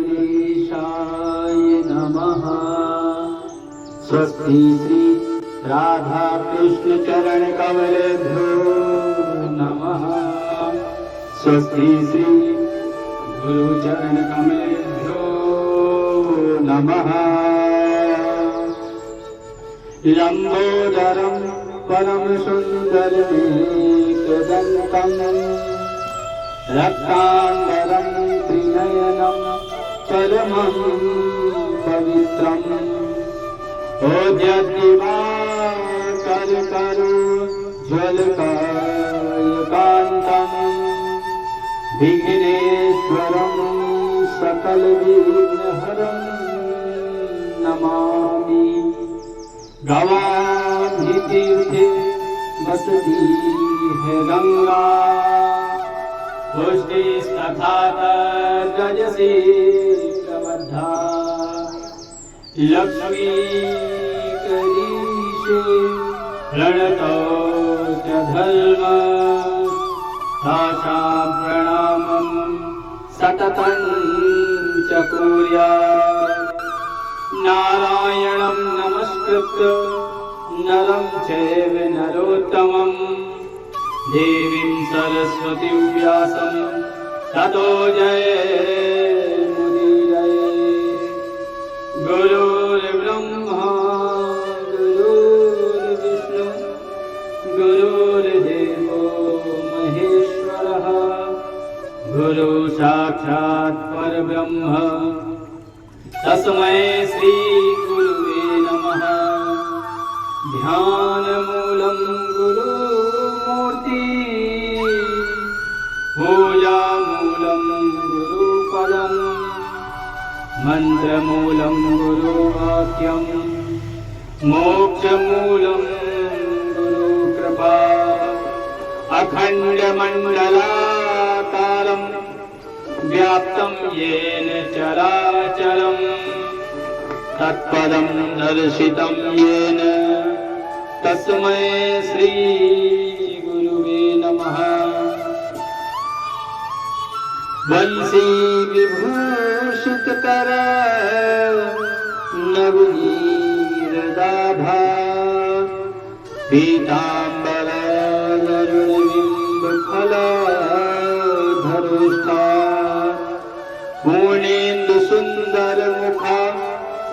गणेशाय नमः। स्वस्ति श्री राधा कृष्ण चरण कमलेभ्यो नमः। स्वस्ति श्री गुरु चरण कमलेभ्यो नमः। लंबोदरम परम सुंदरमेकदंतं रक्तांबरं त्रिनयनं परमं पवित्रम् ओद्यद्दिवाकरकरो ज्वलकायकान्तं विघ्नेश्वरं सकलविघ्नहरं नमामि। गवाब्धितीर्थे वसति है गंगा, पुष्टिस्तथा तद्रजसि प्रबद्धा। लक्ष्मी करीषे प्रणतो च धर्म, तासां प्रणामं सततं च कुर्यात्। नारायणं नमस्कृत्य नरं चैव नरोत्तमं, देवीं सरस्वतीं व्यासं ततो जयमुदीरये। गुरुर्ब्रह्मा गुरुर्विष्णु गुरुर्देवो महेश्वरः, गुरु साक्षात् परब्रह्म तस्मै श्री गुरुवे नमः। ध्यानमूलं गुरुमूर्ति, पूजामूलं गुरुपदं, मन्त्रमूलं गुरुवाक्यं, मोक्षमूलं गुरुकृपा। अखण्डमण्डलाकारं व्याप्तं येन चराचरं, तत्पदं दर्शितं येन तस्मै श्री गुरुवे नमः। वंशी विभूषितकर नवनीरदाभा, पीताम्बर गरुडबिम्बफलधरुष्ठा। पूर्णेन्दु सुंदर मुखा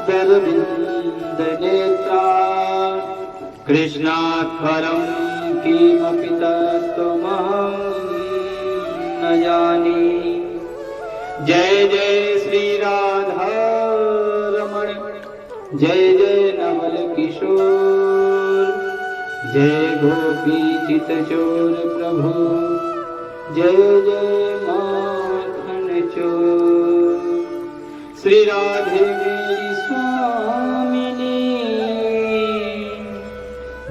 दरविन्दनेत्रा, कृष्णात् परं किमपि तत्त्वमहं न जाने। जय जय श्री राधा रमण, जय जय नवल किशोर, जय गोपी चितचोर प्रभु, जय जय माखन चोर। श्री राधे मेरी स्वामिनी,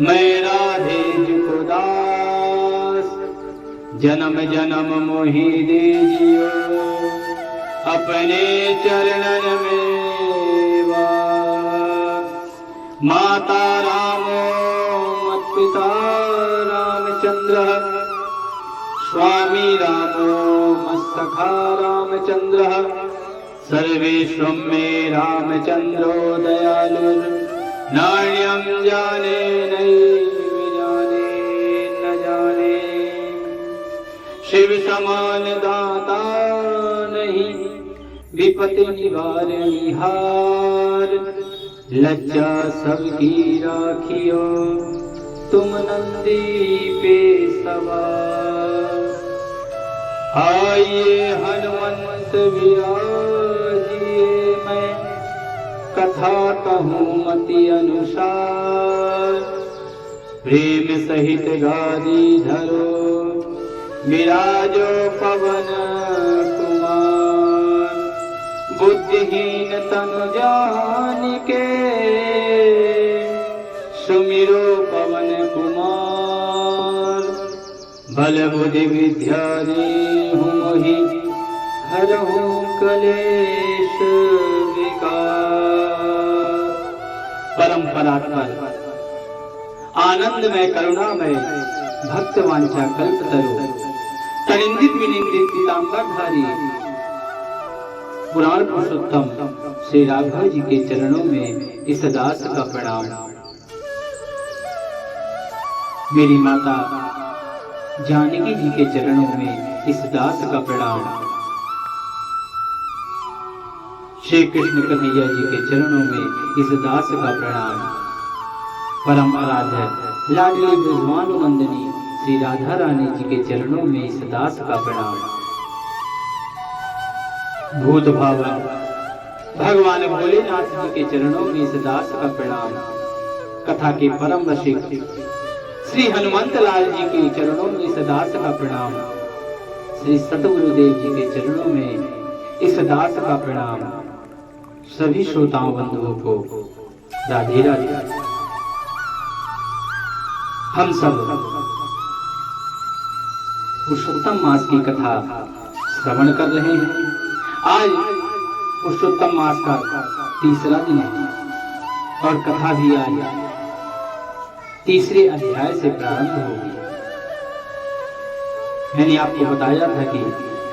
मैं राधे जुको दास। जन्म जन्म मोहि दीजियो, अपने चरणन में वास। माता रामो मत् पिता रामचंद्र, स्वामी रामो मत्सखा रामचंद्र। सर्वेश्वं मे रामचंद्रो दयालुर्, नान्यं जाने नैव जाने न जाने। शिव समान दाता नहीं, विपत्ति निवारणहार। लज्जा सबकी राखियो, तुम नंदी पे सवार। आइए हनुमंत विराजिए, मैं कथा कहूँ मति अनुसार। प्रेम सहित गादी धरो, विराजो पवन कुमार। बुद्धिहीन तनु जानिके, सुमिरो पवन कुमार। बल बुद्धि विद्या देहु मोहि, हरहु कलेश विकार। परंपरात्पर आनंदमय करुणामय भक्त वांछा कल्पतरु, तनिंदित विनिंदित पीतांबरधारी पुराण पुरुषोत्तम श्री राघव जी के चरणों में इस दास का प्रणाम। मेरी माता जानकी जी के चरणों में इस दास का प्रणाम। श्री कृष्ण कन्हैया जी के चरणों में इस दास का प्रणाम। परम आराध्य लाडली ब्रजभानु नंदिनी श्री राधा रानी जी के चरणों में इस दास का प्रणाम। भूत भावन भगवान भोलेनाथ जी के चरणों में इस दास का प्रणाम। कथा के परम रसिक श्री हनुमंत लाल जी के चरणों में इस दास का प्रणाम। श्री सतगुरुदेव जी के चरणों में इस दास का प्रणाम। सभी श्रोताओं बंधुओं को राधे राधे। हम सब पुरुषोत्तम मास की कथा श्रवण कर रहे हैं। आज पुरुषोत्तम मास का तीसरा दिन है और कथा भी आज तीसरे अध्याय से प्रारंभ होगी। मैंने आपको बताया था कि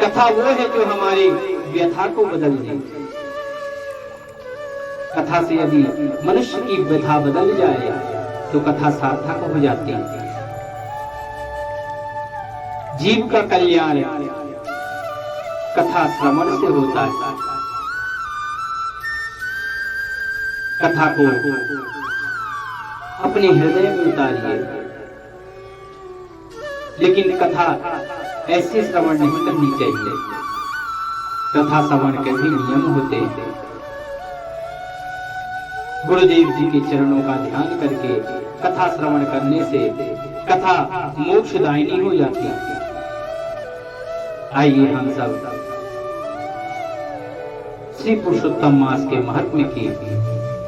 कथा वो है जो हमारी व्यथा को बदल दे। कथा से यदि मनुष्य की व्यथा बदल जाए तो कथा सार्थक हो जाती है। जीव का कल्याण कथा श्रवण से होता है। कथा को अपने हृदय में उतारिए, लेकिन कथा ऐसे श्रवण नहीं करनी चाहिए। कथा श्रवण के भी नियम होते हैं। गुरुदेव जी के चरणों का ध्यान करके कथा श्रवण करने से कथा मोक्षदायिनी हो जाती है। आइए हम सब श्री पुरुषोत्तम मास के महात्म्य की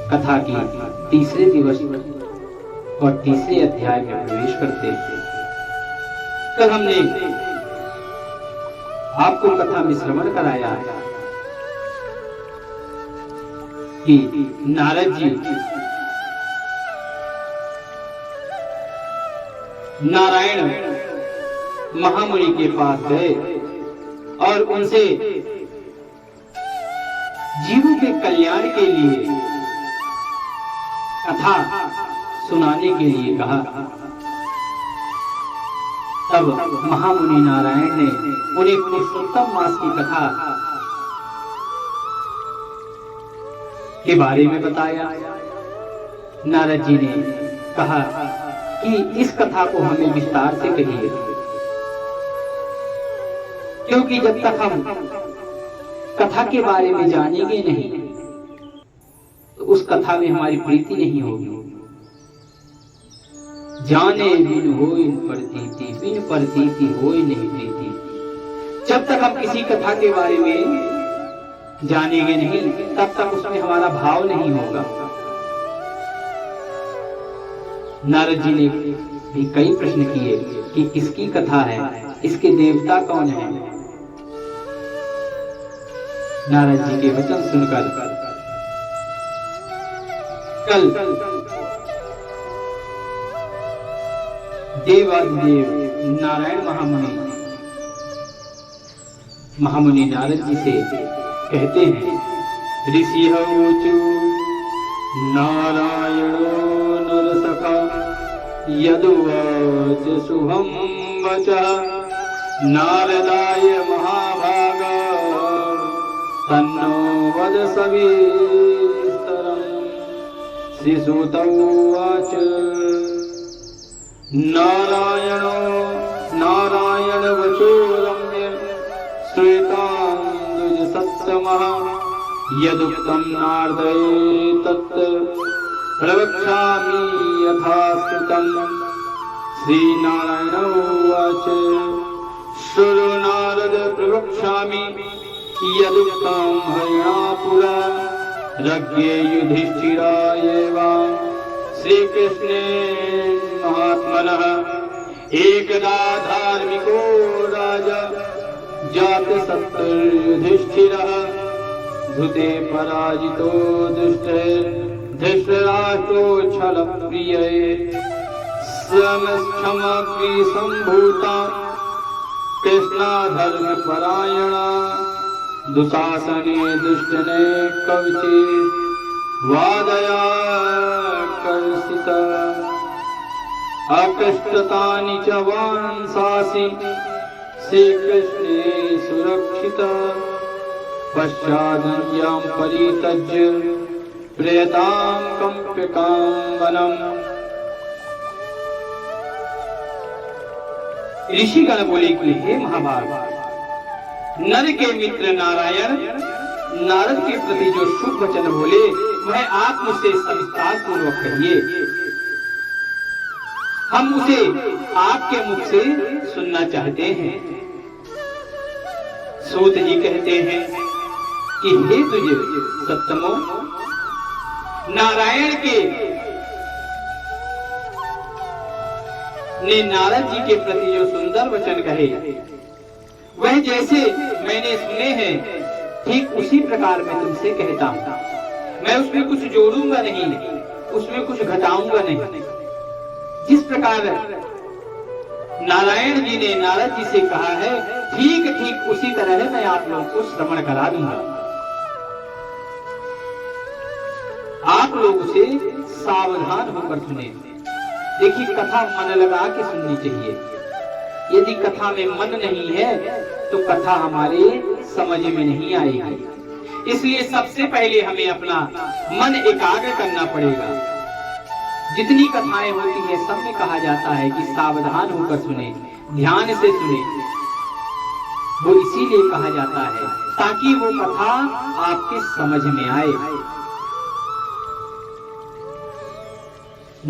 कथा की तीसरे दिवस और तीसरे अध्याय में प्रवेश करते हैं। कल हमने आपको कथा में श्रवण कराया कि नारद जी नारायण महामुनि के पास गए और उनसे जीवों के कल्याण के लिए कथा सुनाने के लिए कहा। तब महामुनि नारायण ने उन्हें पुरुषोत्तम मास की कथा के बारे में बताया। नारद जी ने कहा कि इस कथा को हमें विस्तार से कहिए, क्योंकि जब तक हम कथा के बारे में जानेंगे नहीं तो उस कथा में हमारी प्रीति नहीं होगी। जाने बिन होय प्रतीति, बिन प्रतीति होय नहीं प्रीति। जब तक हम किसी कथा के बारे में जानेंगे नहीं तब तक उसमें हमारा भाव नहीं होगा। नारद जी ने भी कई प्रश्न किए कि किसकी कथा है, इसके देवता कौन है। नारद जी के वचन सुनकर कल देवादिदेव नारायण महामुनि नारद जी से कहते हैं, ऋषि ऊचु नारायणो नरसखा यदुवाच शुभम वचः नारदाय महाभागा तन्नो वद सविस्तरम्। श्रीसूत उवाच नारायणो नारायण वचो रम्य श्वेतांबुज सत्तमः यदुक्तं नारदये तत् प्रवक्ष्यामि यथा श्रुतम्। श्रीनारायण उवाच शृणु नारद प्रवक्ष्यामि यदुक्तं हरिणा पुरा रज्ञे युधिष्ठिराय वा श्रीकृष्णे महात्मनः। एकदा धार्मिको राजा जात सत्युधिष्ठिरः धुते पराजितो दुष्टे धृतराष्ट्रो छलप्रिये समक्षमग्नि सम्भूता कृष्णा धर्मपरायणा दुशासने दुष्टने कवचे वादया कर्षित अकष्टतानि च वांसासि श्रीकृष्णे सुरक्षित पश्चादन्यां परित्यज्य प्रेतां कंप्यकांगनम्। ऋषिगण बोले कि हे महाभाग, नर के मित्र नारायण नारद के प्रति जो शुभ वचन बोले वह आप मुझसे सविस्तार पूर्वक कहिए। हम उसे आपके मुख से सुनना चाहते हैं। सूत जी कहते हैं कि हे तुझे सत्तमो, नारायण के ने नारद जी के प्रति जो सुंदर वचन कहे वह जैसे मैंने सुने हैं ठीक उसी प्रकार मैं तुमसे कहता हूं। मैं उसमें कुछ जोड़ूंगा नहीं, उसमें कुछ घटाऊंगा नहीं। जिस प्रकार नारायण जी ने नारद जी से कहा है ठीक ठीक उसी तरह मैं आप लोगों को श्रवण करा दूंगा। आप लोग उसे सावधान होकर सुने। देखिए, कथा मन लगा के सुननी चाहिए। यदि कथा में मन नहीं है तो कथा हमारे समझ में नहीं आएगी। इसलिए सबसे पहले हमें अपना मन एकाग्र करना पड़ेगा। जितनी कथाएं होती हैं सब में कहा जाता है कि सावधान होकर सुने, ध्यान से सुने। वो इसीलिए कहा जाता है ताकि वो कथा आपके समझ में आए।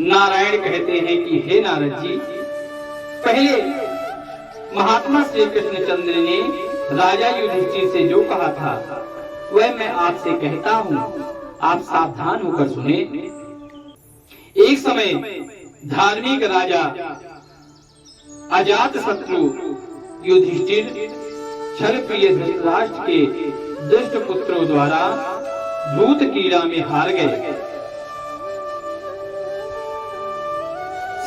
नारायण कहते हैं कि हे नारद जी, पहले महात्मा श्री कृष्णचंद्र ने राजा युधिष्ठिर से जो कहा था वह मैं आपसे कहता हूं, आप सावधान होकर सुने। एक समय धार्मिक राजा अजातशत्रु युधिष्ठिर क्षरप्रिय धृतराष्ट्र के दुष्ट पुत्रों द्वारा भूत कीड़ा में हार गए।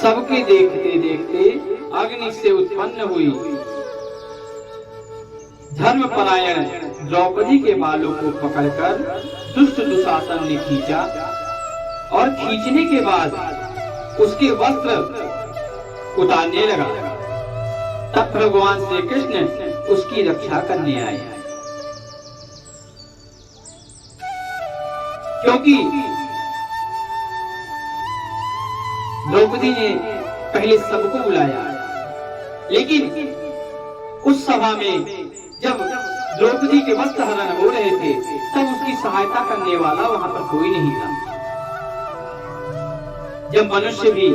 सबके देखते देखते अग्नि से उत्पन्न हुई धर्मपरायण द्रौपदी के बालों को पकड़कर दुष्ट दुशासन ने खींचा और खींचने के बाद उसके वस्त्र उतारने लगा। तब भगवान श्री कृष्ण उसकी रक्षा करने आए, क्योंकि द्रौपदी ने पहले सबको बुलाया, लेकिन उस सभा में जब द्रौपदी के वस्त्र हरण हो रहे थे तब उसकी सहायता करने वाला वहां पर कोई नहीं था। जब मनुष्य भी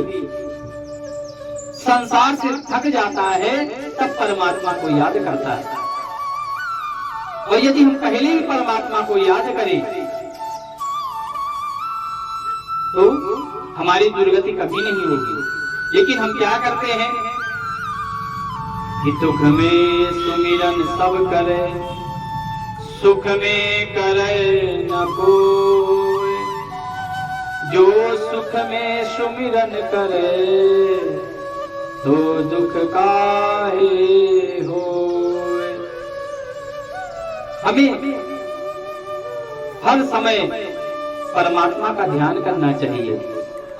संसार से थक जाता है तब परमात्मा को याद करता है, और यदि हम पहले ही परमात्मा को याद करें तो हमारी दुर्गति कभी नहीं होगी। लेकिन हम क्या करते हैं कि दुख में सुमिरन सब करे, सुख में करे न कोई। जो सुख में सुमिरन करे तो दुख काहे होए। हमें हर समय परमात्मा का ध्यान करना चाहिए।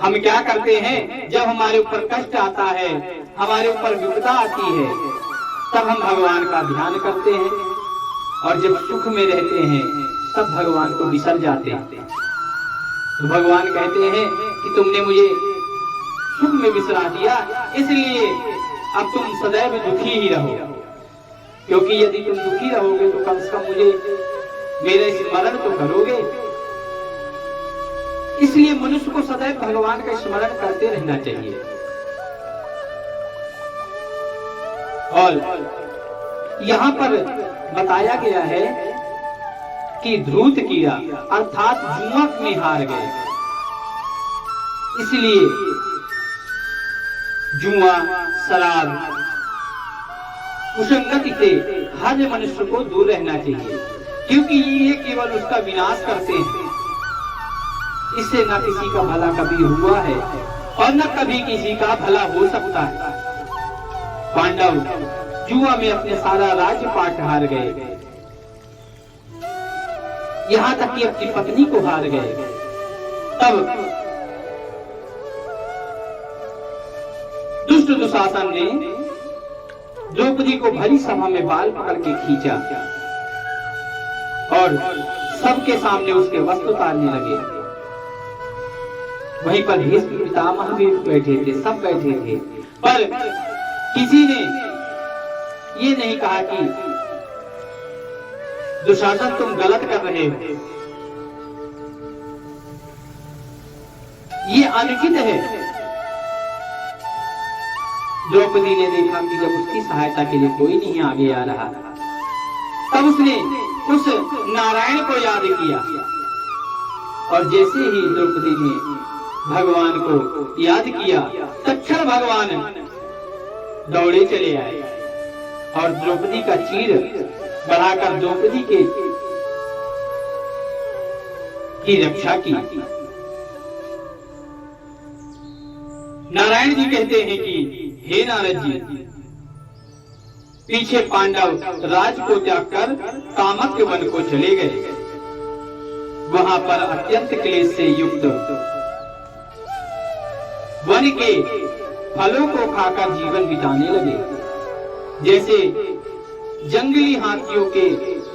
हम क्या करते हैं, जब हमारे ऊपर कष्ट आता है, हमारे ऊपर विपदा आती है, तब हम भगवान का ध्यान करते हैं, और जब सुख में रहते हैं तब भगवान को बिसर जाते हैं। तो भगवान कहते हैं कि तुमने मुझे सुख में बिसरा दिया, इसलिए अब तुम सदैव दुखी ही रहो। क्योंकि यदि तुम दुखी रहोगे तो कम से कम मुझे मेरा स्मरण तो करोगे। इसलिए मनुष्य को सदैव भगवान का स्मरण करते रहना चाहिए। और यहाँ पर बताया गया है कि धूत कीड़ा अर्थात जुआ में हार गए। इसलिए जुआ, शराब, कुसंगति से हर मनुष्य को दूर रहना चाहिए, क्योंकि ये केवल उसका विनाश करते हैं। इससे न किसी का भला कभी हुआ है और न कभी किसी का भला हो सकता है। पांडव जुआ में अपने सारा राज्य पाट हार गए। यहाँ तक कि अपनी पत्नी को हार गए। तब दुष्ट दुशासन ने द्रौपदी को भरी सभा में बाल पकड़ के खींचा और सबके सामने उसके वस्त्र उतारने लगे। वहीं पर भीष्म पितामह भी बैठे थे, सब बैठे थे, पर किसी ने ये नहीं कहा कि दुशासन तुम गलत कर रहे हो, ये अनुचित है। द्रौपदी ने देखा कि जब उसकी सहायता के लिए कोई नहीं आगे आ रहा, तब उसने उस नारायण को याद किया और जैसे ही द्रौपदी ने भगवान को याद किया, तत्क्षण भगवान दौड़े चले आए और द्रौपदी का चीर बढ़ाकर द्रौपदी की रक्षा की। नारायण जी कहते हैं कि हे नारद जी, पीछे पांडव राज को त्याग कर कामक्य वन को चले गए। वहां पर अत्यंत क्लेश से युक्त वन के फलों को खाकर जीवन बिताने लगे। जैसे जंगली हाथियों के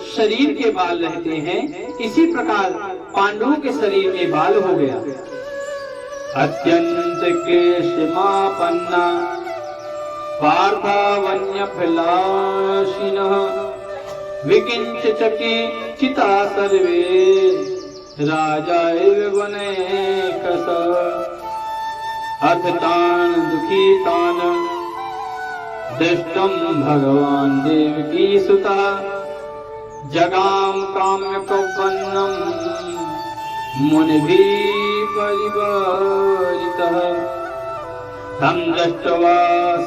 शरीर के बाल रहते हैं, इसी प्रकार पांडवों के शरीर में बाल हो गया। अत्यंत क्लेशमापन्ना पार्था वन्य फलाशिनः विकिंच चिता सर्वे राजा एव वनेकस अथ तान दुखितान दृष्टं भगवान देवकी सुतः जगाम काम्य कौपन्नम मुनिभिः परिवारितः तं दृष्ट्वा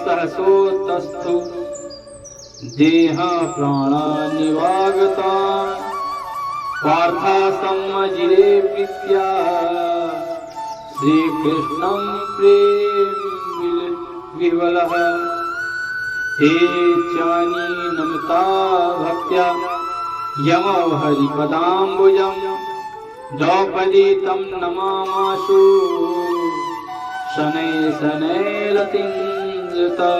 सहसोत्तस्थो देह प्राणा निवागता पार्थासम्मजिरे प्रीत्या श्रीकृष्णं प्रेम विह्वलः हे चानी नमता भक्त्या यमो हरिपदाम्बुजम् द्रौपदी तं नमामाशु शनैः शनैः रतिञ्जता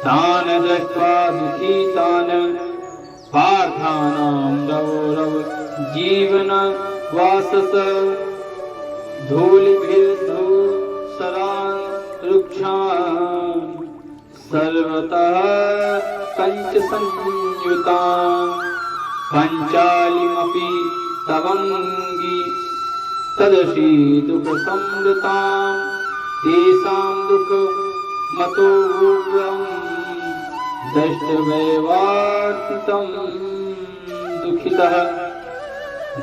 तान् दृष्ट्वा दुःखितान् पार्थानां रवरव जीवन वासस धूलिभिर्धूसरान् रुक्षान् सर्वतः कंच संयुतान् पञ्चालिमपि तवंगी तदशी दुख समृतां तेषां दुख मतो उग्रं दृष्ट्वैवार्तितं दुःखितः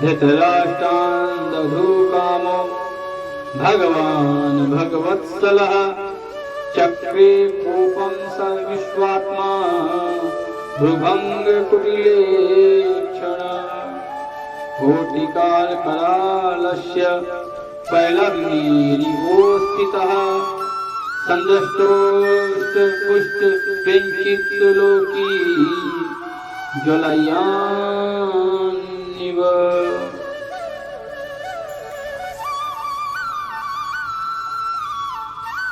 धृतराष्ट्रान् दधू कामो भगवान् भगवत्सलः चक्रे कोपं स विश्वात्मा भ्रुभंग कुटिले क्षण कोटिकाल करालस्य पैलग्निरिवोस्थितः संदृष्टोष्ट पुष्ट किंचित् लोकी ज्वलयान्निव।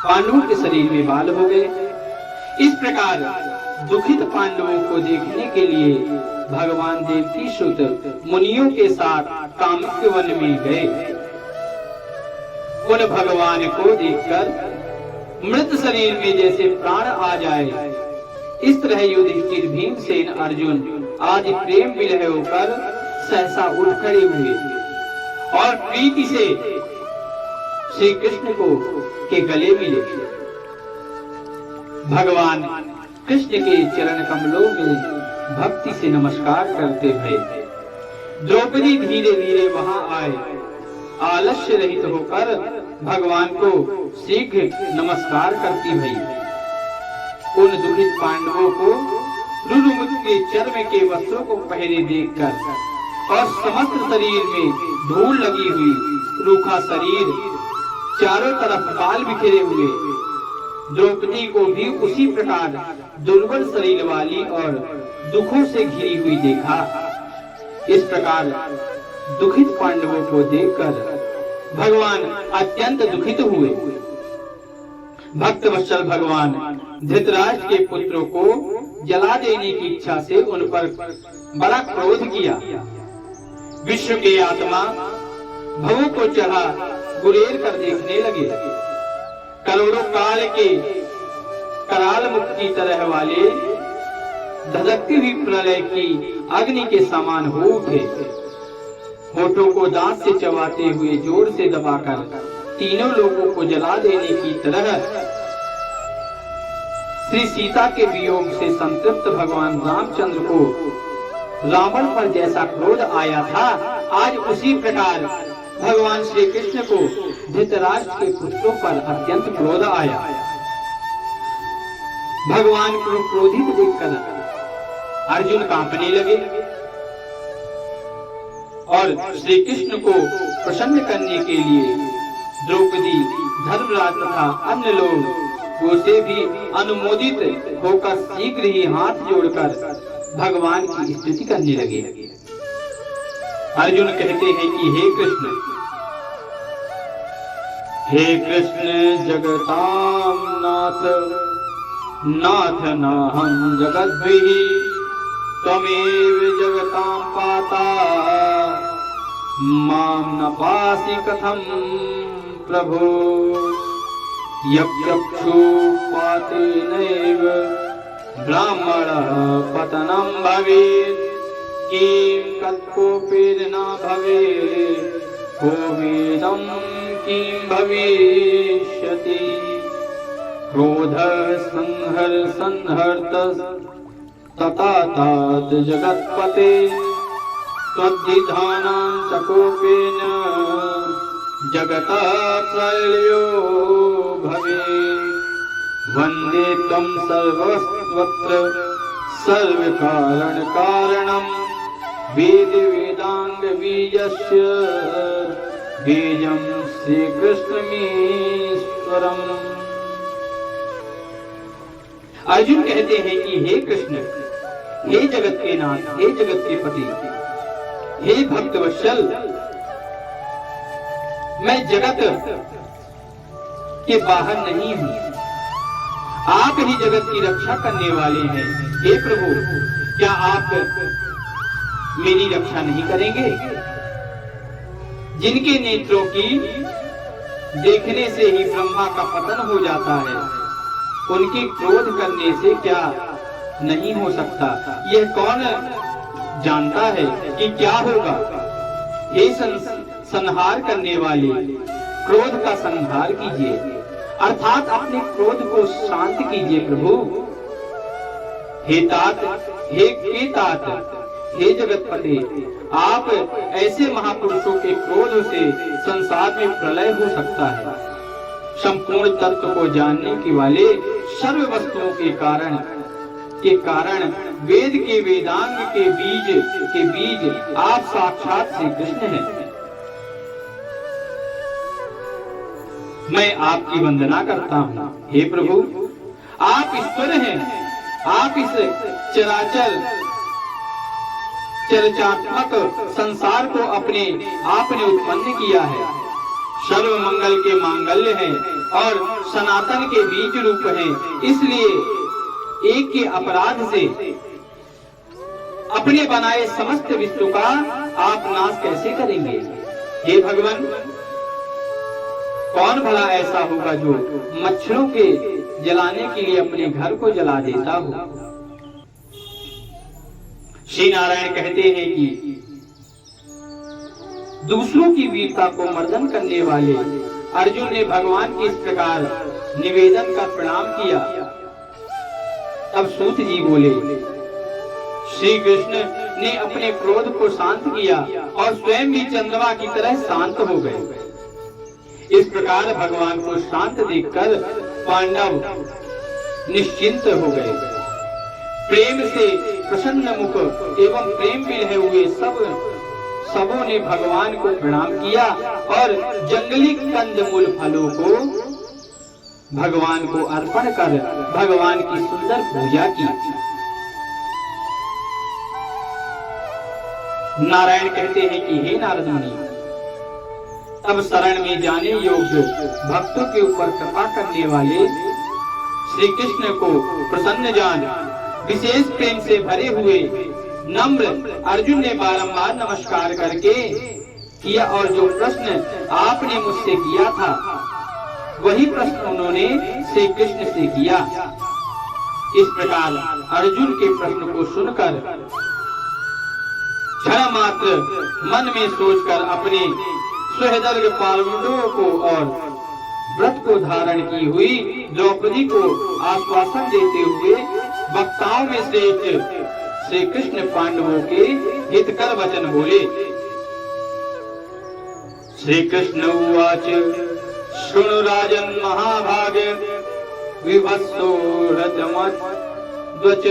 पांडवों के शरीर में बाल हो गए। इस प्रकार दुखित पांडवों को देखने के लिए भगवान देवकी सुत मुनियों के साथ कामक्य वन में गए। उन भगवान को देखकर मृत शरीर में जैसे प्राण आ जाए, इस तरह युधिष्ठिर, भीमसेन, अर्जुन आदि प्रेम विलय होकर सहसा उठ खड़े हुए और प्रीति से श्री कृष्ण को के गले मिले। भगवान कृष्ण के चरण कमलों में भक्ति से नमस्कार करते भय द्रौपदी धीरे धीरे वहां आए। आलस्य रहित होकर भगवान को शीघ्र नमस्कार करती भई उन दुखित पांडवों को रुरुमुख के चर्म के वस्त्रों को पहने देखकर और समस्त शरीर में धूल लगी हुई, रूखा शरीर, चारों तरफ बाल बिखरे हुए द्रौपदी को भी उसी प्रकार दुर्बल शरीर वाली और दुखों से घिरी हुई देखा। इस प्रकार दुखित पांडवों को देखकर भगवान अत्यंत दुखित हुए। भक्त वत्सल भगवान धृतराष्ट्र के पुत्रों को जला देने की इच्छा से उन पर बड़ा क्रोध किया। विश्व के आत्मा भवों को चढ़ा गुरेर कर देखने लगे। करोड़ों काल के कराल मुख की तरह वाले धधकती हुई प्रलय की अग्नि के समान हो उठे। होठों को दांत से चबाते हुए जोर से दबाकर तीनों लोगों को जला देने की तरह श्री सीता के वियोग से संतृप्त भगवान रामचंद्र को रावण पर जैसा क्रोध आया था, आज उसी प्रकार भगवान श्री कृष्ण को धृतराष्ट्र के पुत्रों पर अत्यंत क्रोध आया। भगवान को क्रोधित देखकर अर्जुन कांपने लगे और श्री कृष्ण को प्रसन्न करने के लिए द्रौपदी, धर्मराज तथा अन्य लोग उसे भी अनुमोदित होकर शीघ्र ही हाथ जोड़कर भगवान की स्तुति करने लगे। अर्जुन कहते हैं कि हे कृष्ण जगताम नाथ नाथ नाहं जगद्भिः त्वमेव जगतां पाता मां न पासि कथं प्रभो यक्षुपातेनैव ब्राह्मणः पतनं भवेत् किं तत्कोपेन न भवेत् कोविदं किं भविष्यति क्रोध संहर्त तथा तात जगत्पते त्वद्विधानां च कोपेन जगतः प्रलयो भवेत् वन्दे त्वं सर्वत्र सर्वकारण कारणं वेद वेदांग बीजस्य बीजं श्रीकृष्णमीश्वरम्। अर्जुन कहते हैं कि हे कृष्ण, हे जगत के नाथ, हे जगत के पति, हे भक्त वत्सल, मैं जगत के बाहर नहीं हूं, आप ही जगत की रक्षा करने वाले हैं। हे प्रभु, क्या आप मेरी रक्षा नहीं करेंगे? जिनके नेत्रों की देखने से ही ब्रह्मा का पतन हो जाता है, उनके क्रोध करने से क्या नहीं हो सकता? यह कौन जानता है कि क्या होगा? हे संहार करने वाले, क्रोध का संहार कीजिए, अर्थात अपने क्रोध को शांत कीजिए प्रभु। हे तात, हे तात, हे जगतपते, आप ऐसे महापुरुषों के क्रोध से संसार में प्रलय हो सकता है। संपूर्ण तत्व को जानने के वाले सर्व वस्तुओं के कारण वेद के वेदांग के बीज आप साक्षात श्री कृष्ण हैं। मैं आपकी वंदना करता हूँ। हे प्रभु, आप ईश्वर हैं। आप इस चराचरात्मक संसार को अपने आपने उत्पन्न किया है। सर्व मंगल के मांगल्य है और सनातन के बीज रूप है। इसलिए एक के अपराध से अपने बनाए समस्त विश्व का आप नाश कैसे करेंगे? हे भगवान, कौन भला ऐसा होगा जो मच्छरों के जलाने के लिए अपने घर को जला देता हो? श्री नारायण कहते हैं कि दूसरों की वीरता को मर्दन करने वाले अर्जुन ने भगवान की इस प्रकार निवेदन का प्रणाम किया। तब सूत जी बोले, श्री कृष्ण ने अपने क्रोध को शांत किया और स्वयं भी चंद्रमा की तरह शांत हो गए। इस प्रकार भगवान को शांत देखकर पांडव निश्चिंत हो गए। प्रेम से प्रसन्न मुख एवं प्रेम विलय हुए सबों ने भगवान को प्रणाम किया और जंगली कंदमूल फलों को भगवान को अर्पण कर भगवान की सुंदर पूजा की। नारायण कहते हैं कि हे नारद मुनि, अब शरण में जाने योग्य भक्तों के ऊपर कृपा करने वाले श्री कृष्ण को प्रसन्न जान विशेष प्रेम से भरे हुए नम्र अर्जुन ने बारंबार नमस्कार करके किया, और जो प्रश्न आपने मुझसे किया था वही प्रश्न उन्होंने श्री कृष्ण से किया। इस प्रकार अर्जुन के प्रश्न को सुनकर क्षण मात्र मन में सोचकर अपने सुहृदय पांडवों को और व्रत को धारण की हुई द्रौपदी को आश्वासन देते हुए वक्ताओं में श्रेष्ठ श्री कृष्ण पांडवों के हितकर वचन बोले। श्री कृष्ण उवाच शृणु राजन् महाभाग विभत्सो रथमद्वच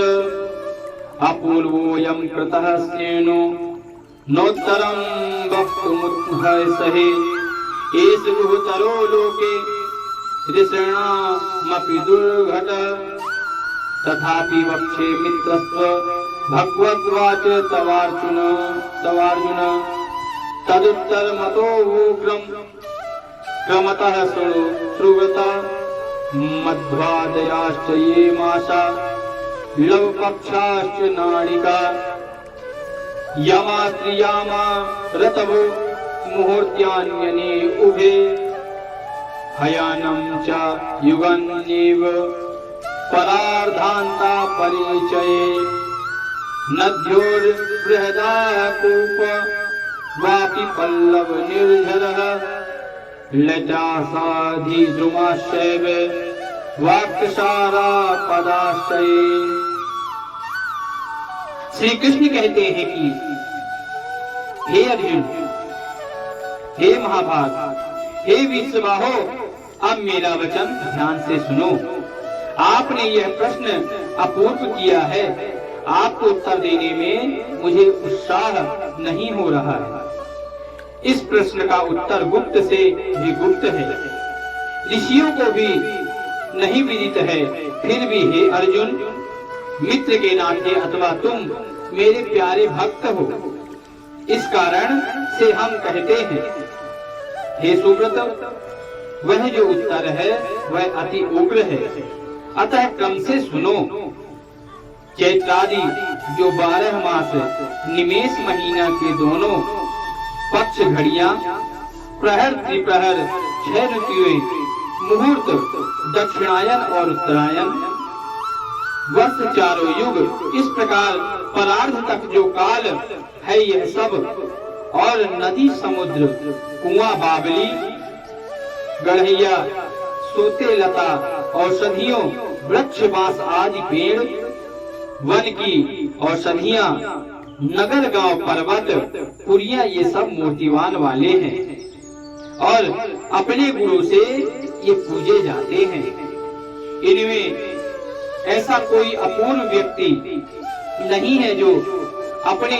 अपूर्वोऽयं कृतः स्नेनो नोत्तरं वक्तुमुत्सहे एष गुरुतरो लोके ऋषीणामपि दुर्घट तथापि वक्षे मित्रस्व भगवद्वाच तवार्जुन तदुत्तरमतो उग्रं क्रमतः शृणु श्रुवता मध्वादयाश्च ये मासा लवपक्षाश्च नाणिका यमात्रियामा रतवो मुहूर्त्यान्यने उभे हयानं च युगन्येव परार्धान्ता परिचये नद्योर्बृहदाः कूप वापि पल्लव निर्झरः लटासाधिद्रुमाश्चैव वाक्सारा पदाश्चये। श्री कृष्ण कहते हैं कि हे अर्जुन, हे महाभाग, हे वीरबाहो, अब मेरा वचन ध्यान से सुनो। आपने यह प्रश्न अपूर्व किया है, आपको उत्तर देने में मुझे उत्साह नहीं हो रहा है। इस प्रश्न का उत्तर गुप्त से भी गुप्त है, ऋषियों को भी नहीं विदित है। फिर भी हे अर्जुन, मित्र के नाते अथवा तुम मेरे प्यारे भक्त हो, इस कारण से हम कहते हैं। हे सुब्रत, वह जो उत्तर है वह अति उग्र है, अतः क्रम से सुनो। चैत्रादि जो 12 मास निमेष महीना के दोनों पक्ष घड़ियां, प्रहर त्रिप्रहर 6 ऋतुएं, मुहूर्त दक्षिणायन और उत्तरायण, वर्ष 4 युग, इस प्रकार परार्ध तक जो काल है यह सब, और नदी समुद्र कुआं बावली गढ़ैया सोते लता औषधियों वृक्ष बांस आदि पेड़, वन की औषधियां, नगर गांव पर्वत पुरियां, ये सब मूर्तिवान वाले हैं और अपने गुरु से ये पूजे जाते हैं। इनमें ऐसा कोई अपूर्ण व्यक्ति नहीं है जो अपने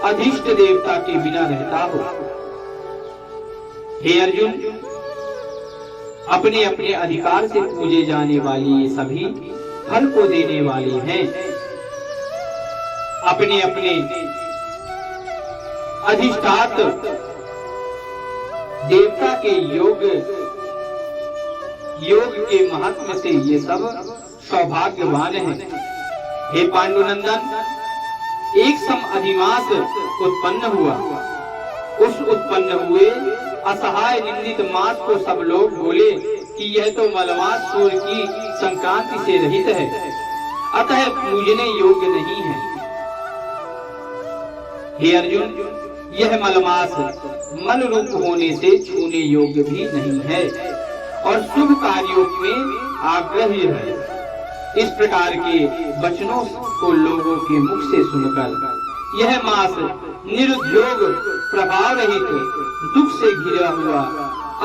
अधिष्ट देवता के बिना रहता हो। हे अर्जुन, अपने अपने अधिकार से पूजे जाने वाली ये सभी फल को देने वाली हैं। अपने अपने अधिष्ठात देवता के योग के महात्म से ये सब सौभाग्यवान हैं। हे पांडुनंदन, एक सम अधिमास उत्पन्न हुआ, उस उत्पन्न हुए असहाय निंदित मास को सब लोग बोले कि यह तो मलमास सूर्य की संक्रांति से रहित है, अतः पूजने योग्य नहीं है। हे अर्जुन, यह मलमास मल रूप होने से छूने योग्य भी नहीं है और शुभ कार्यों में आग्रही है। इस प्रकार के वचनों को लोगों के मुख से सुनकर यह मास निरुद्योग, प्रभाव रहित, दुख से घिरा हुआ,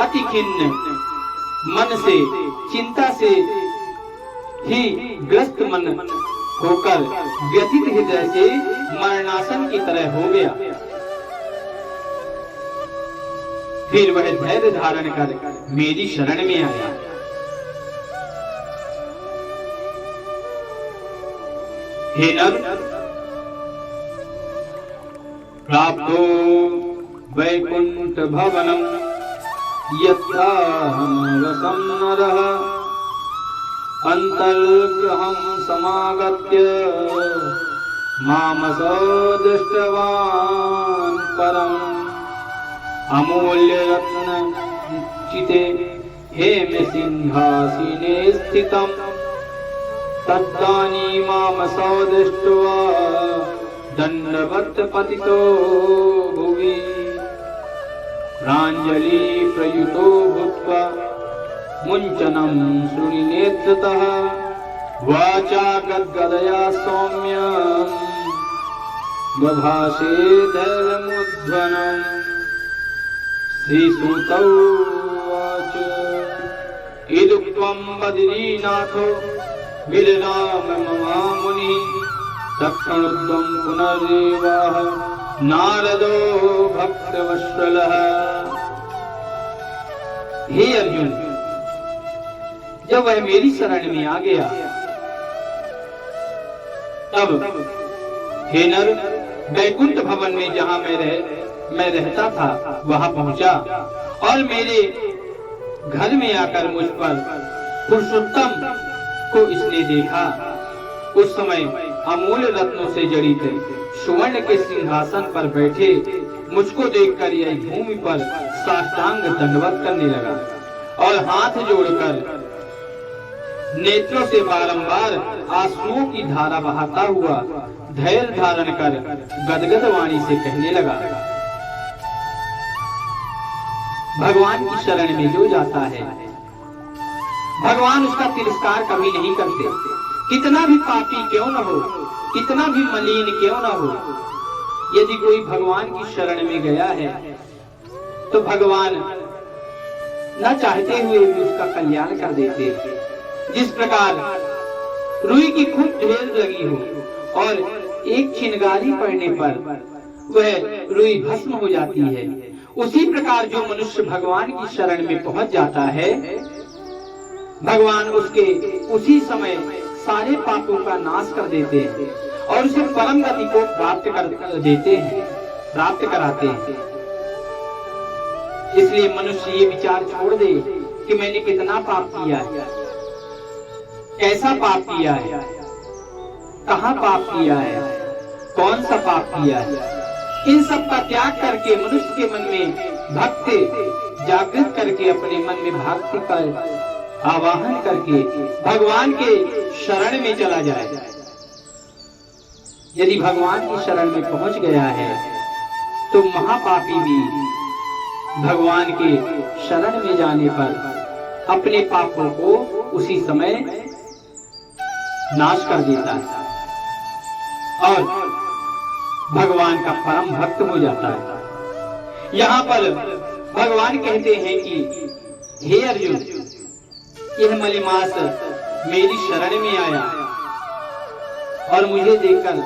अति खिन्न मन से, चिंता से ही ग्रस्त मन होकर व्यथित हृदय से मरणासन की तरह हो गया। फिर वह धैर्य धारण कर मेरी शरण में आया। हे नर, प्राप्तो वैकुंठ भवनम यत्राहमवसं नरः अंतर्गृहं समागत्य मामसो दृष्टवान् परम् अमूल्य रत्न चिते हेम सिंहासने स्थितम् तदानीं मामसो दृष्ट्वा दंडवत् पतितो भुवि प्राञ्जलि प्रयुतो भूत्वा मुञ्चनं श्रुणिनेत्रतः वाचा गद्गदया सौम्यं बभाषे धैर्यमुद्ध्वनम् श्रीसूत उवाच इदुक्तं बद्रीनाथो विरराम ममामुनिः तत्क्षणोत्तम पुनरेवाह नारदो भक्तवत्सलः। हे अर्जुन, जब वह मेरी शरण में आ गया तब हे नर, वैकुंठ भवन में जहां मैं रहता था वहां पहुंचा और मेरे घर में आकर मुझ पर पुरुषोत्तम को इसने देखा। उस समय अमूल्य रत्नों से जड़ित सुवर्ण के सिंहासन पर बैठे मुझको देखकर यह भूमि पर साष्टांग दंडवत करने लगा और हाथ जोड़कर नेत्रों से बारंबार आंसुओं की धारा बहाता हुआ धैर्य धारण कर गदगद वाणी से कहने लगा, भगवान की शरण में जो जाता है भगवान उसका तिरस्कार कभी नहीं करते। कितना भी पापी क्यों न हो, कितना भी मलिन क्यों न हो, यदि कोई भगवान की शरण में गया है तो भगवान न चाहते हुए भी उसका कल्याण कर देते। जिस प्रकार रुई की खूब ढेर लगी हो और एक चिंगारी पड़ने पर वह रुई भस्म हो जाती है, उसी प्रकार जो मनुष्य भगवान की शरण में पहुंच जाता है भगवान उसके उसी समय सारे पापों का नाश कर देते हैं और उसे परम गति को प्राप्त कर देते हैं, प्राप्त कराते हैं। इसलिए मनुष्य ये विचार छोड़ दे कि मैंने कितना पाप किया है, कैसा पाप किया है, कहाँ पाप किया है, कौन सा पाप किया है। इन सब का त्याग करके मनुष्य के मन में भक्ति जागृत करके अपने मन में भक्ति का आवाहन करके भगवान के शरण में चला जाए। यदि भगवान की शरण में पहुंच गया है तो महापापी भी भगवान के शरण में जाने पर अपने पापों को उसी समय नाश कर देता है और भगवान का परम भक्त हो जाता है। यहाँ पर भगवान कहते हैं कि हे अर्जुन, यह मलिमास मेरी शरण में आया और मुझे देखकर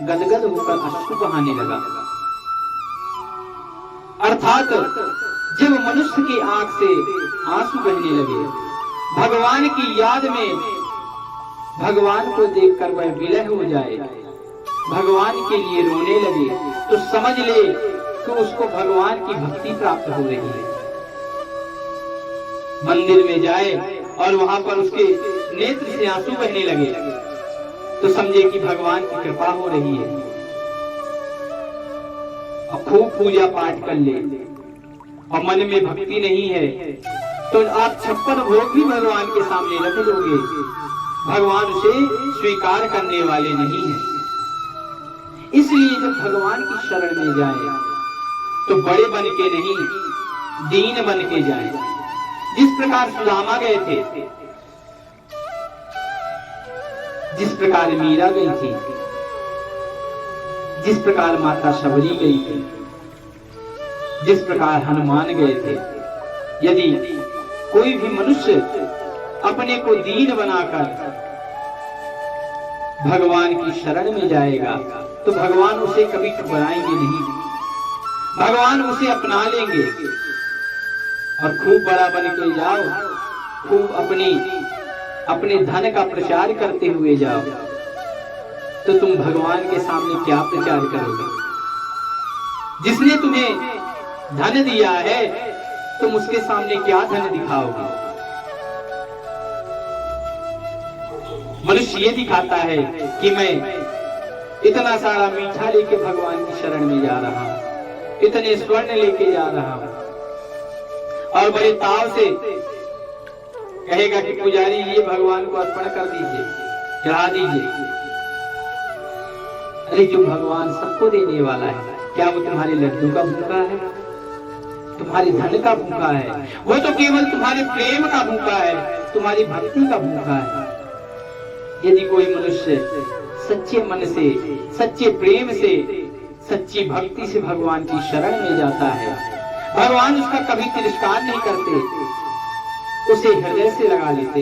गदगद होकर अश्रु बहाने लगा। अर्थात जब मनुष्य की आंख से आंसू बहने लगे, भगवान की याद में भगवान को देखकर वह विलय हो जाए, भगवान के लिए रोने लगे, तो समझ ले कि उसको भगवान की भक्ति प्राप्त हो रही है। मंदिर में जाए और वहां पर उसके नेत्र से आंसू बहने लगे तो समझे कि भगवान की कृपा हो रही है। और खूब पूजा पाठ कर ले और मन में भक्ति नहीं है तो आप 56 भोग भी भगवान के सामने रख दोगे, भगवान उसे स्वीकार करने वाले नहीं है। इसलिए जब भगवान की शरण में जाए तो बड़े बन के नहीं, दीन बन के जाए। जिस प्रकार सुदामा गए थे, जिस प्रकार मीरा गई थी, जिस प्रकार माता शबरी गई थी, जिस प्रकार हनुमान गए थे, यदि कोई भी मनुष्य अपने को दीन बनाकर भगवान की शरण में जाएगा तो भगवान उसे कभी ठुकराएंगे नहीं, भगवान उसे अपना लेंगे और खूब बड़ा बन के जाओ, खूब अपने धन का प्रचार करते हुए जाओ, तो तुम भगवान के सामने क्या प्रचार करोगे? जिसने तुम्हें धन दिया है तुम उसके सामने क्या धन दिखाओगे? मनुष्य ये दिखाता है कि मैं इतना सारा मीठा लेके भगवान की शरण में जा रहा हूं, इतने स्वर्ण लेके जा रहा हूं, और बड़े ताव से कहेगा कि पुजारी ये भगवान को अर्पण कर दीजिए, चढ़ा दीजिए। अरे जो भगवान सबको देने वाला है, क्या वो तुम्हारे लड्डू का भूखा है, तुम्हारे धन का भूखा है? वो तो केवल तुम्हारे प्रेम का भूखा है, तुम्हारी भक्ति का भूखा है। यदि कोई मनुष्य सच्चे मन से, सच्चे प्रेम से, सच्ची भक्ति से भगवान की शरण में जाता है, भगवान उसका कभी तिरस्कार नहीं करते, उसे हृदय से लगा लेते।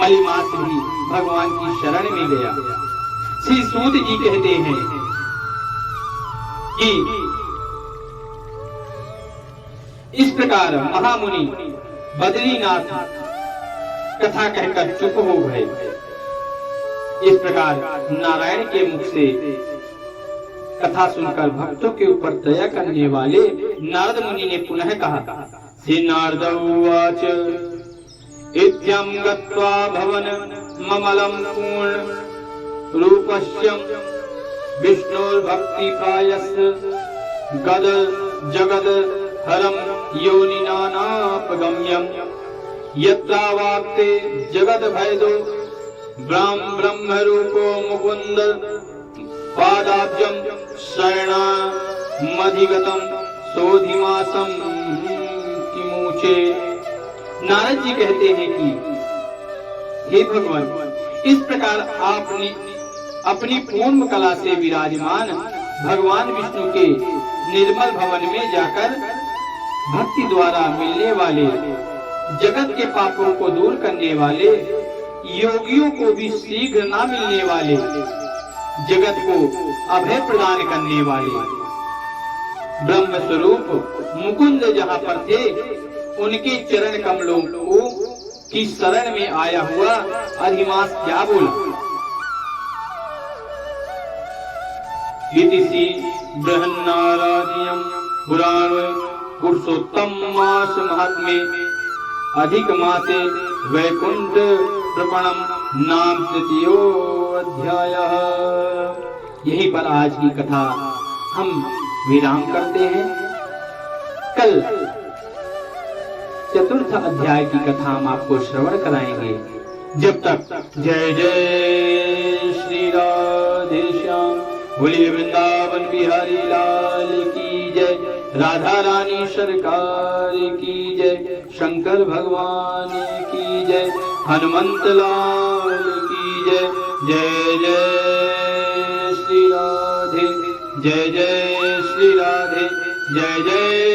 मलिमास भी भगवान की शरण में गया। श्री सूत जी कहते हैं कि इस प्रकार महामुनि बद्रीनाथ कथा कहकर चुप हो गए। इस प्रकार नारायण के मुख से कथा सुनकर भक्तों के ऊपर दया करने वाले नारद मुनि ने पुनः कहा, श्री नारद उवाच इत्यं गत्वा भवन ममलं पूर्ण रूपस्यं विष्णुर्भक्ति प्रायस्य गद जगद हरम योनि नानापगम्यं यत्रावाप्ते जगद भयदो ब्रह्म रूपो मुकुंद पादाब्जं शरणामधिगतं सोधिमासं किमुचे। नारद जी कहते हैं कि हे भगवान, इस प्रकार आपने अपनी पूर्ण कला से विराजमान भगवान विष्णु के निर्मल भवन में जाकर भक्ति द्वारा मिलने वाले, जगत के पापों को दूर करने वाले, योगियों को भी शीघ्र न मिलने वाले, जगत को अभय प्रदान करने वाले ब्रह्म स्वरूप मुकुंद जहाँ पर थे, उनके चरण कमलों को की शरण में आया हुआ अधिमास क्या बोला? इति बृहन्नारायणीयं पुराणे पुरुषोत्तम मास महात्म्ये अधिक मासे वैकुंठ प्रपणम नाम तृतीयोऽध्यायः। यहीं पर आज की कथा हम विराम करते हैं। कल चतुर्थ अध्याय की कथा हम आपको श्रवण कराएंगे। जब तक जय जय श्री राधे श्याम, बोलिए वृंदावन बिहारी लाल की जय, राधा रानी सरकार की जय, शंकर भगवान की जय, हनुमंत लाल की जय। जय जय श्री राधे, जय जय श्री राधे, जय जय